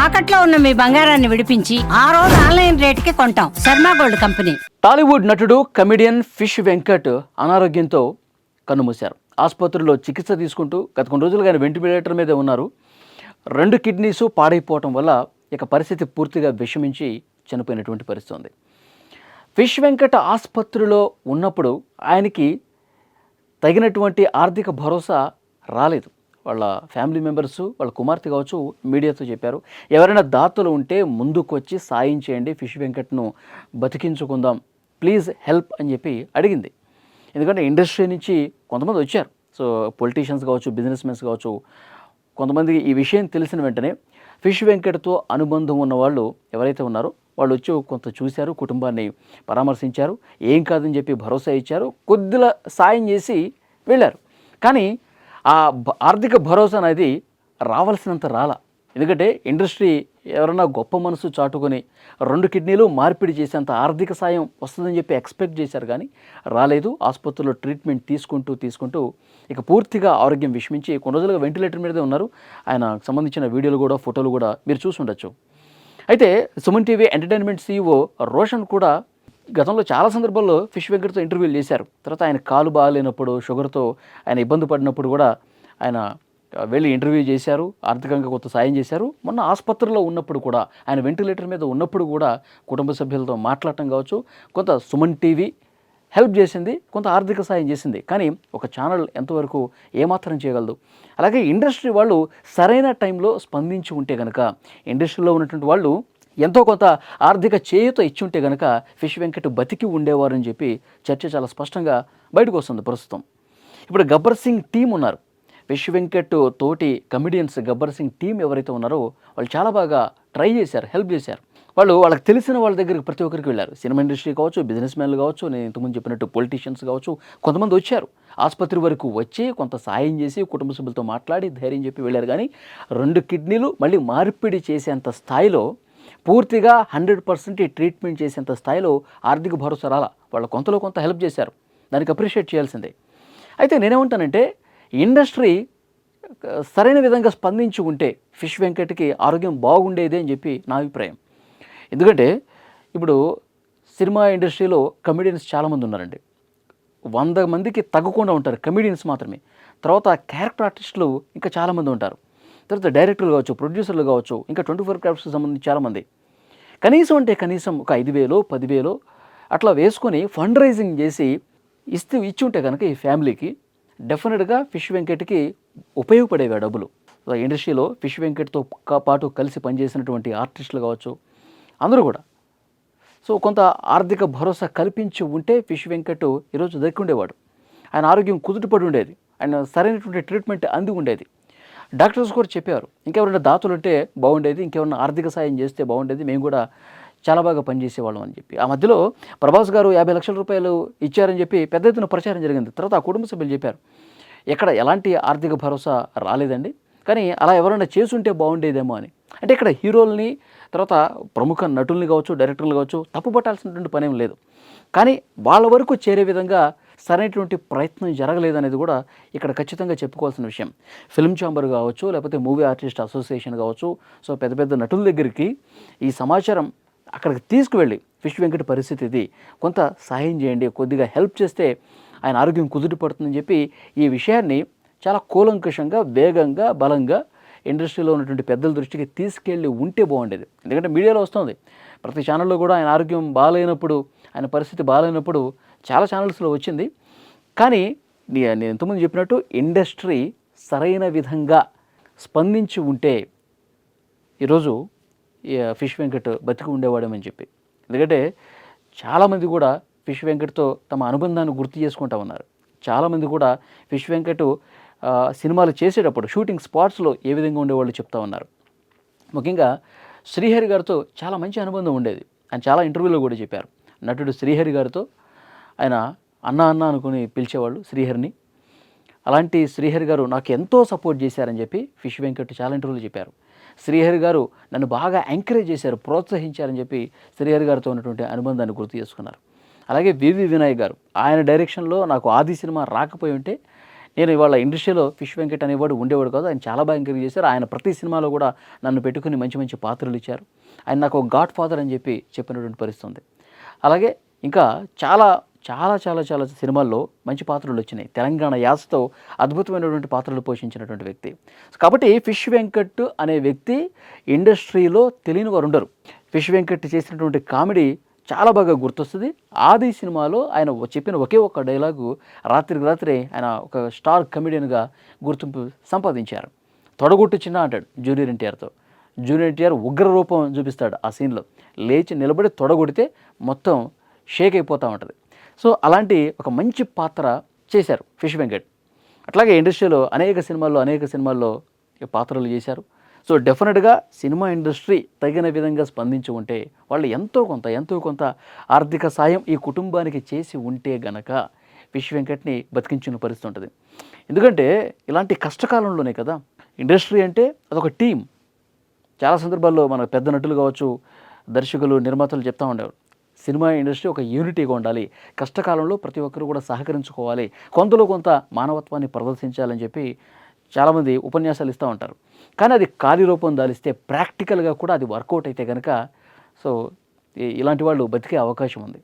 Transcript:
తాకట్లో ఉన్న మీ బంగారాన్ని విడిపించి ఆ రోజు ఆన్లైన్ రేటుకి కొంటాం. Sharma gold company. టాలీవుడ్ నటుడు కమెడియన్ ఫిష్ వెంకట్ అనారోగ్యంతో కన్నుమూశారు. ఆసుపత్రిలో చికిత్స తీసుకుంటూ గత కొన్ని రోజులుగా వెంటిలేటర్ మీద ఉన్నారు. 2 కిడ్నీస్ పాడైపోవటం వల్ల ఇక పరిస్థితి పూర్తిగా విషమించి చనిపోయినటువంటి పరిస్థితి ఉంది. ఫిష్ వెంకట్ ఆసుపత్రిలో ఉన్నప్పుడు ఆయనకి తగినటువంటి ఆర్థిక భరోసా రాలేదు. వాళ్ళ ఫ్యామిలీ మెంబర్స్, వాళ్ళ కుమార్తె కావచ్చు మీడియాతో చెప్పారు, ఎవరైనా దాతలు ఉంటే ముందుకు వచ్చి సాయం చేయండి, ఫిష్ వెంకట్ను బతికించుకుందాం, ప్లీజ్ హెల్ప్ అని చెప్పి అడిగింది. ఎందుకంటే ఇండస్ట్రీ నుంచి కొంతమంది వచ్చారు. సో పొలిటీషియన్స్ కావచ్చు, బిజినెస్ మెన్స్ కావచ్చు, కొంతమందికి ఈ విషయం తెలిసిన వెంటనే ఫిష్ వెంకట్తో అనుబంధం ఉన్న వాళ్ళు ఎవరైతే ఉన్నారో వాళ్ళు వచ్చి కొంత చూశారు, కుటుంబాన్ని పరామర్శించారు, ఏం కాదని చెప్పి భరోసా ఇచ్చారు, కొద్దిగా సాయం చేసి వెళ్ళారు. కానీ ఆ ఆర్థిక భరోసా అనేది రావాల్సినంత రాలా. ఎందుకంటే ఇండస్ట్రీ ఎవరన్నా గొప్ప మనసు చాటుకొని 2 కిడ్నీలు మార్పిడి చేసేంత ఆర్థిక సాయం వస్తుందని చెప్పి ఎక్స్పెక్ట్ చేశారు, కానీ రాలేదు. ఆసుపత్రిలో ట్రీట్మెంట్ తీసుకుంటూ ఇక పూర్తిగా ఆరోగ్యం విషమించి కొన్ని రోజులుగా వెంటిలేటర్ మీదే ఉన్నారు. ఆయనకు సంబంధించిన వీడియోలు కూడా, ఫోటోలు కూడా మీరు చూసి ఉండొచ్చు. అయితే Suman TV entertainment CEO Roshan కూడా గతంలో చాలా సందర్భాల్లో ఫిష్ వెంకట్తో ఇంటర్వ్యూలు చేశారు. తర్వాత ఆయన కాలు బాగాలేనప్పుడు, షుగర్తో ఆయన ఇబ్బంది పడినప్పుడు కూడా ఆయన వెళ్ళి ఇంటర్వ్యూ చేశారు, ఆర్థికంగా కొంత సాయం చేశారు. మొన్న ఆసుపత్రిలో ఉన్నప్పుడు కూడా, ఆయన వెంటిలేటర్ మీద ఉన్నప్పుడు కూడా కుటుంబ సభ్యులతో మాట్లాడటం కావచ్చు, కొంత సుమన్ టీవీ హెల్ప్ చేసింది, కొంత ఆర్థిక సాయం చేసింది. కానీ ఒక ఛానల్ ఎంతవరకు ఏమాత్రం చేయగలదు? అలాగే ఇండస్ట్రీ వాళ్ళు సరైన టైంలో స్పందించి ఉంటే కనుక, ఇండస్ట్రీలో ఉన్నటువంటి వాళ్ళు ఎంతో కొంత ఆర్థిక చేయూత ఇచ్చి ఉంటే కనుక ఫిష్ వెంకట్ బతికి ఉండేవారు అని చెప్పి చర్చ చాలా స్పష్టంగా బయటకు వస్తుంది ప్రస్తుతం. ఇప్పుడు గబ్బర్ సింగ్ టీం ఉన్నారు. ఫిష్ వెంకట్ తోటి కమెడియన్స్ గబ్బర్ సింగ్ టీం ఎవరైతే ఉన్నారో వాళ్ళు చాలా బాగా ట్రై చేశారు, హెల్ప్ చేశారు. వాళ్ళకి తెలిసిన వాళ్ళ దగ్గరికి ప్రతి ఒక్కరికి వెళ్ళారు. సినిమా ఇండస్ట్రీ కావచ్చు, బిజినెస్ మ్యాన్లు కావచ్చు, నేను ఇంతకుముందు చెప్పినట్టు పొలిటీషియన్స్ కావచ్చు, కొంతమంది వచ్చారు. ఆసుపత్రి వరకు వచ్చి కొంత సాయం చేసి కుటుంబ సభ్యులతో మాట్లాడి ధైర్యం చెప్పి వెళ్ళారు. కానీ 2 కిడ్నీలు మళ్ళీ మార్పిడి చేసేంత స్థాయిలో, పూర్తిగా 100% ట్రీట్మెంట్ చేసేంత స్థాయిలో ఆర్థిక భరోసా రాలా. వాళ్ళు కొంతలో కొంత హెల్ప్ చేశారు, దానికి అప్రిషియేట్ చేయాల్సిందే. అయితే నేనేమంటానంటే, ఇండస్ట్రీ సరైన విధంగా స్పందించి ఉంటే ఫిష్ వెంకట్కి ఆరోగ్యం బాగుండేది అని చెప్పి నా అభిప్రాయం. ఎందుకంటే ఇప్పుడు సినిమా ఇండస్ట్రీలో కమెడియన్స్ చాలామంది ఉన్నారండి. 100 మందికి తగ్గకుండా ఉంటారు కమెడియన్స్ మాత్రమే. తర్వాత క్యారెక్టర్ ఆర్టిస్టులు ఇంకా చాలామంది ఉంటారు. తర్వాత డైరెక్టర్లు కావచ్చు, ప్రొడ్యూసర్లు కావచ్చు, ఇంకా 24 క్రాఫ్ట్స్కి సంబంధించి చాలామంది. కనీసం ఒక 5,000 10,000 అట్లా వేసుకొని ఫండ్ రైజింగ్ చేసి ఇచ్చి ఉంటే కనుక ఈ ఫ్యామిలీకి డెఫినెట్గా ఫిష్ వెంకట్కి ఉపయోగపడేవి ఆ డబ్బులు. ఇండస్ట్రీలో ఫిష్ వెంకట్తో పాటు కలిసి పనిచేసినటువంటి ఆర్టిస్టులు కావచ్చు, అందరూ కూడా సో కొంత ఆర్థిక భరోసా కల్పించి ఉంటే ఫిష్ వెంకట్ ఈరోజు దక్కి ఉండేవాడు. ఆయన ఆరోగ్యం కుదుటపడి ఉండేది, ఆయన సరైనటువంటి ట్రీట్మెంట్ అంది ఉండేది. డాక్టర్స్ కూడా చెప్పారు, ఇంకెవరైనా దాతలు ఉంటే బాగుండేది, ఇంకెవరైనా ఆర్థిక సాయం చేస్తే బాగుండేది, మేము కూడా చాలా బాగా పనిచేసేవాళ్ళం అని చెప్పి. ఆ మధ్యలో ప్రభాస్ గారు 50 లక్షల రూపాయలు ఇచ్చారని చెప్పి పెద్ద ఎత్తున ప్రచారం జరిగింది. తర్వాత ఆ కుటుంబ సభ్యులు చెప్పారు, ఎక్కడ ఎలాంటి ఆర్థిక భరోసా రాలేదండి, కానీ అలా ఎవరైనా చేసుంటే బాగుండేదేమో అని. అంటే ఇక్కడ హీరోల్ని, తర్వాత ప్రముఖ నటుల్ని కావచ్చు, డైరెక్టర్లు కావచ్చు తప్పుపట్టాల్సినటువంటి పనేం లేదు. కానీ వాళ్ళ వరకు చేరే విధంగా సరైనటువంటి ప్రయత్నం జరగలేదనేది కూడా ఇక్కడ ఖచ్చితంగా చెప్పుకోవాల్సిన విషయం. ఫిల్మ్ ఛాంబర్ కావచ్చు, లేకపోతే మూవీ ఆర్టిస్ట్ అసోసియేషన్ కావచ్చు, సో పెద్ద నటుల దగ్గరికి ఈ సమాచారం అక్కడికి తీసుకువెళ్ళి ఫిష్ వెంకట్ పరిస్థితి ఇది, కొంత సహాయం చేయండి, కొద్దిగా హెల్ప్ చేస్తే ఆయన ఆరోగ్యం కుదుటపడుతుందని చెప్పి ఈ విషయాన్ని చాలా కూలంకషంగా, వేగంగా, బలంగా ఇండస్ట్రీలో ఉన్నటువంటి పెద్దల దృష్టికి తీసుకెళ్ళి ఉంటే బాగుండేది. ఎందుకంటే మీడియాలో వస్తుంది, ప్రతి ఛానల్లో కూడా ఆయన ఆరోగ్యం బాగాలేనప్పుడు, ఆయన పరిస్థితి బాగాలేనప్పుడు చాలా ఛానల్స్లో వచ్చింది. కానీ నేను ఇంతకుముందు చెప్పినట్టు ఇండస్ట్రీ సరైన విధంగా స్పందించి ఉంటే ఈరోజు ఫిష్ వెంకట్ బతికి ఉండేవాడేమని చెప్పి. ఎందుకంటే చాలామంది కూడా ఫిష్ వెంకట్తో తమ అనుబంధాన్ని గుర్తు చేసుకుంటూ ఉన్నారు. చాలామంది కూడా ఫిష్ వెంకట్ సినిమాలు చేసేటప్పుడు షూటింగ్ స్పాట్స్లో ఏ విధంగా ఉండేవాళ్ళు చెప్తా ఉన్నారు. ముఖ్యంగా శ్రీహరి గారితో చాలా మంచి అనుబంధం ఉండేది. ఆయన చాలా ఇంటర్వ్యూలో కూడా చెప్పారు. నటుడు శ్రీహరి గారితో ఆయన అన్న అనుకుని పిలిచేవాళ్ళు శ్రీహరిని. అలాంటి శ్రీహరి గారు నాకు ఎంతో సపోర్ట్ చేశారని చెప్పి ఫిష్ వెంకట్ చాలా ఇంటర్వ్యూలు చెప్పారు. శ్రీహరి గారు నన్ను బాగా ఎంకరేజ్ చేశారు, ప్రోత్సహించారని చెప్పి శ్రీహరి గారితో ఉన్నటువంటి అనుబంధాన్ని గుర్తు చేసుకున్నారు. అలాగే వివి వినాయక్ గారు, ఆయన డైరెక్షన్లో నాకు ఆది సినిమా రాకపోయి ఉంటే నేను ఇవాళ ఇండస్ట్రీలో ఫిష్ వెంకట్ అనేవాడు ఉండేవాడు కాదు. ఆయన చాలా బాగా ఎంకరేజ్ చేశారు. ఆయన ప్రతి సినిమాలో కూడా నన్ను పెట్టుకుని మంచి మంచి పాత్రలు ఇచ్చారు. ఆయన నాకు ఒక గాడ్ ఫాదర్ అని చెప్పి చెప్పినటువంటి పరిస్థితి ఉంది. అలాగే ఇంకా చాలా చాలా చాలా చాలా సినిమాల్లో మంచి పాత్రలు వచ్చినాయి. తెలంగాణ యాసతో అద్భుతమైనటువంటి పాత్రలు పోషించినటువంటి వ్యక్తి. కాబట్టి ఫిష్ వెంకట్ అనే వ్యక్తి ఇండస్ట్రీలో తెలియని వారు ఉండరు. ఫిష్ వెంకట్ చేసినటువంటి కామెడీ చాలా బాగా గుర్తొస్తుంది. ఆది సినిమాలో ఆయన చెప్పిన ఒకే ఒక్క డైలాగు రాత్రికి రాత్రి ఆయన ఒక స్టార్ కమెడియన్గా గుర్తింపు సంపాదించారు. తొడగొట్టు చిన్న అంటాడు జూనియర్ ఎన్టీఆర్తో. జూనియర్ ఎన్టీఆర్ ఉగ్ర రూపం చూపిస్తాడు ఆ సీన్లో. లేచి నిలబడి తొడగొడితే మొత్తం షేక్ అయిపోతూ ఉంటుంది. సో అలాంటి ఒక మంచి పాత్ర చేశారు ఫిష్ వెంకట్. అట్లాగే ఇండస్ట్రీలో అనేక సినిమాల్లో పాత్రలు చేశారు. సో డెఫినెట్గా సినిమా ఇండస్ట్రీ తగిన విధంగా స్పందించి ఉంటే వాళ్ళు ఎంతో కొంత ఆర్థిక సాయం ఈ కుటుంబానికి చేసి ఉంటే గనక ఫిష్ వెంకట్ని బతికించిన పరిస్థితి ఉంటుంది. ఎందుకంటే ఇలాంటి కష్టకాలంలోనే కదా ఇండస్ట్రీ అంటే అదొక టీం. చాలా సందర్భాల్లో మన పెద్ద నటులు కావచ్చు, దర్శకులు, నిర్మాతలు చెప్తూ ఉండేవారు, సినిమా ఇండస్ట్రీ ఒక యూనిటీగా ఉండాలి, కష్టకాలంలో ప్రతి ఒక్కరు కూడా సహకరించుకోవాలి, కొంతలో కొంత మానవత్వాన్ని ప్రదర్శించాలని చెప్పి చాలామంది ఉపన్యాసాలు ఇస్తూ ఉంటారు. కానీ అది కార్యరూపం దాలిస్తే ప్రాక్టికల్గా కూడా అది వర్కౌట్ అయితే కనుక సో ఇలాంటి వాళ్ళు బతికే అవకాశం ఉంది.